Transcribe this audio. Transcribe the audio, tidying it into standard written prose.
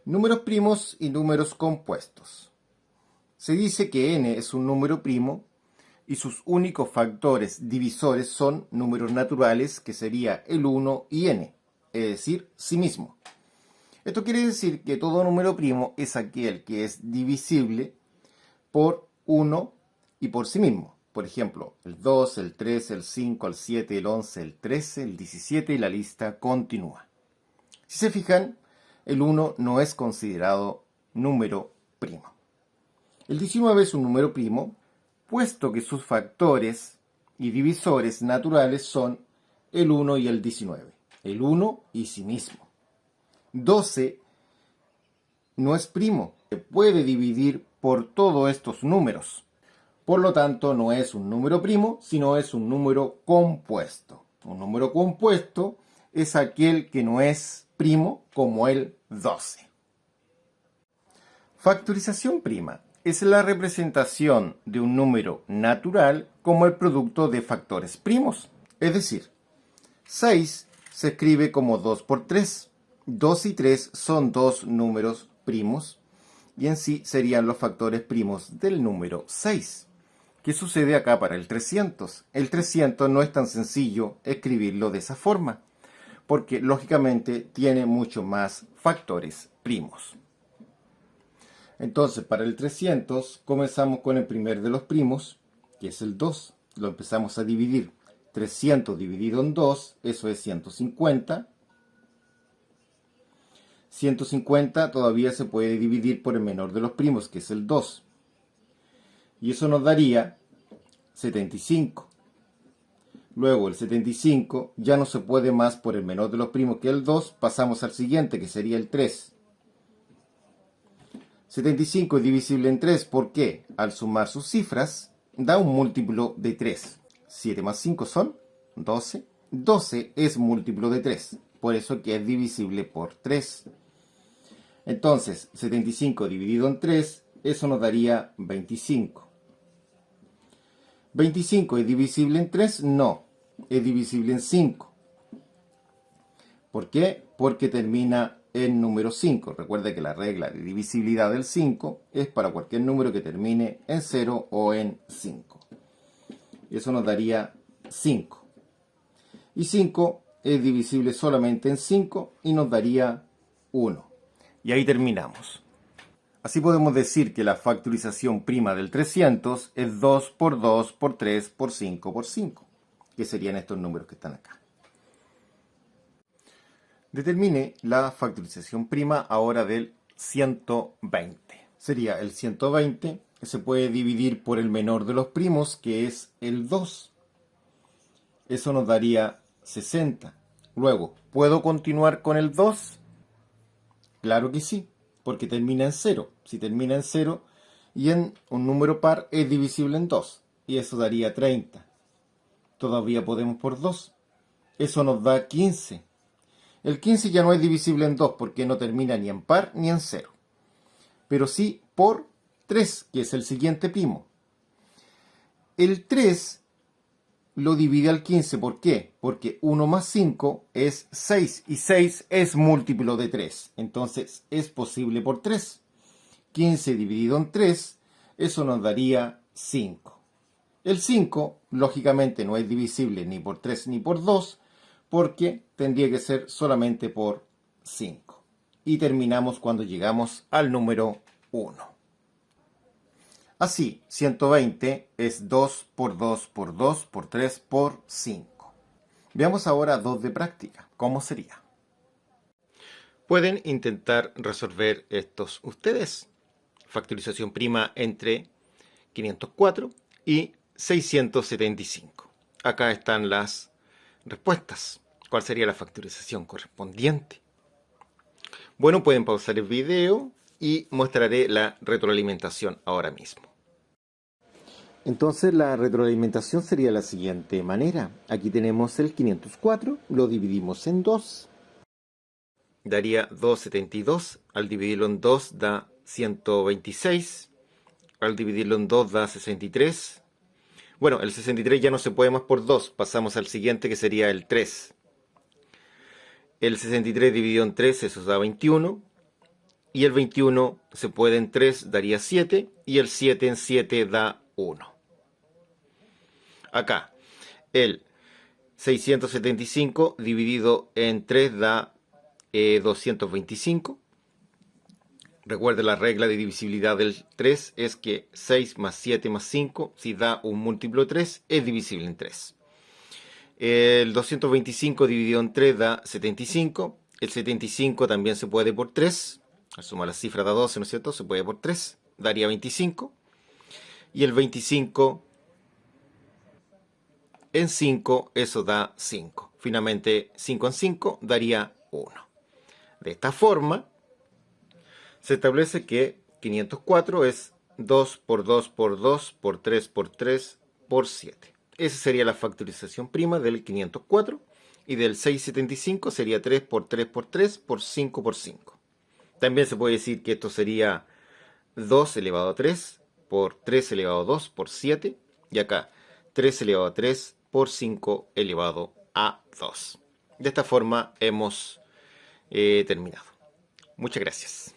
Números primos y números compuestos. Se dice que n es un número primo y sus únicos factores divisores son números naturales, que sería el 1 y n, es decir, sí mismo. Esto quiere decir que todo número primo es aquel que es divisible por 1 y por sí mismo. Por ejemplo, el 2, el 3, el 5, el 7, el 11, el 13, el 17 y la lista continúa. Si se fijan, el 1 no es considerado número primo. El 19 es un número primo, puesto que sus factores y divisores naturales son el 1 y el 19. El 1 y sí mismo. 12 no es primo, se puede dividir por todos estos números. Por lo tanto, no es un número primo, sino es un número compuesto. Un número compuesto es aquel que no es primo, como el 12. Factorización prima es la representación de un número natural como el producto de factores primos. Es decir, 6 se escribe como 2 por 3. 2 y 3 son dos números primos y en sí serían los factores primos del número 6. ¿Qué sucede acá para el 300? El 300 no es tan sencillo escribirlo de esa forma, porque lógicamente tiene mucho más factores primos. Entonces, para el 300 comenzamos con el primer de los primos, que es el 2. Lo empezamos a dividir. 300 dividido en 2, eso es 150. 150 todavía se puede dividir por el menor de los primos, que es el 2. Y eso nos daría 75. Luego el 75 ya no se puede más por el menor de los primos, que el 2. Pasamos al siguiente, que sería el 3. 75 es divisible en 3 porque al sumar sus cifras da un múltiplo de 3. 7 más 5 son 12. 12 es múltiplo de 3, por eso que es divisible por 3. Entonces, 75 dividido en 3, eso nos daría 25. ¿25 es divisible en 3? No, es divisible en 5. ¿Por qué? Porque termina en número 5. Recuerda que la regla de divisibilidad del 5 es para cualquier número que termine en 0 o en 5. Eso nos daría 5. Y 5 es divisible solamente en 5 y nos daría 1. Y ahí terminamos. Así podemos decir que la factorización prima del 300 es 2 por 2 por 3 por 5 por 5, que serían estos números que están acá. Determine la factorización prima ahora del 120. Sería el 120, que se puede dividir por el menor de los primos, que es el 2. Eso nos daría 60. Luego, ¿puedo continuar con el 2? Claro que sí, porque termina en 0. Si termina en 0 y en un número par es divisible en 2. Y eso daría 30. Todavía podemos por 2. Eso nos da 15. El 15 ya no es divisible en 2 porque no termina ni en par ni en 0. Pero sí por 3, que es el siguiente primo. El 3 lo divide al 15. ¿Por qué? Porque 1 más 5 es 6 y 6 es múltiplo de 3. Entonces es posible por 3. 15 dividido en 3, eso nos daría 5. El 5, lógicamente, no es divisible ni por 3 ni por 2, porque tendría que ser solamente por 5. Y terminamos cuando llegamos al número 1. Así, 120 es 2 por 2 por 2 por 3 por 5. Veamos ahora 2 de práctica. ¿Cómo sería? Pueden intentar resolver estos ustedes. Factorización prima entre 504 y 675. Acá están las respuestas. ¿Cuál sería la factorización correspondiente? Bueno, pueden pausar el video y mostraré la retroalimentación ahora mismo. Entonces la retroalimentación sería la siguiente manera. Aquí tenemos el 504, lo dividimos en 2. Daría 272, al dividirlo en 2 da 126, al dividirlo en 2 da 63. Bueno, el 63 ya no se puede más por 2, pasamos al siguiente que sería el 3. El 63 dividido en 3, eso da 21. y el 21 se puede en 3, daría 7, y el 7 en 7 da 1. Acá, el 675 dividido en 3 da 225. Recuerde, la regla de divisibilidad del 3 es que 6 más 7 más 5, si da un múltiplo de 3, es divisible en 3. El 225 dividido en 3 da 75. El 75 también se puede por 3. Al sumar las cifras da 12, ¿no es cierto? Se puede por 3. Daría 25. Y el 25 en 5, eso da 5. Finalmente, 5 en 5 daría 1. De esta forma, se establece que 504 es 2 por 2 por 2 por 3 por 3 por 7. Esa sería la factorización prima del 504. Y del 675 sería 3 por 3 por 3 por 5 por 5. También se puede decir que esto sería 2 elevado a 3 por 3 elevado a 2 por 7. Y acá 3 elevado a 3 por 5 elevado a 2. De esta forma hemos terminado. Muchas gracias.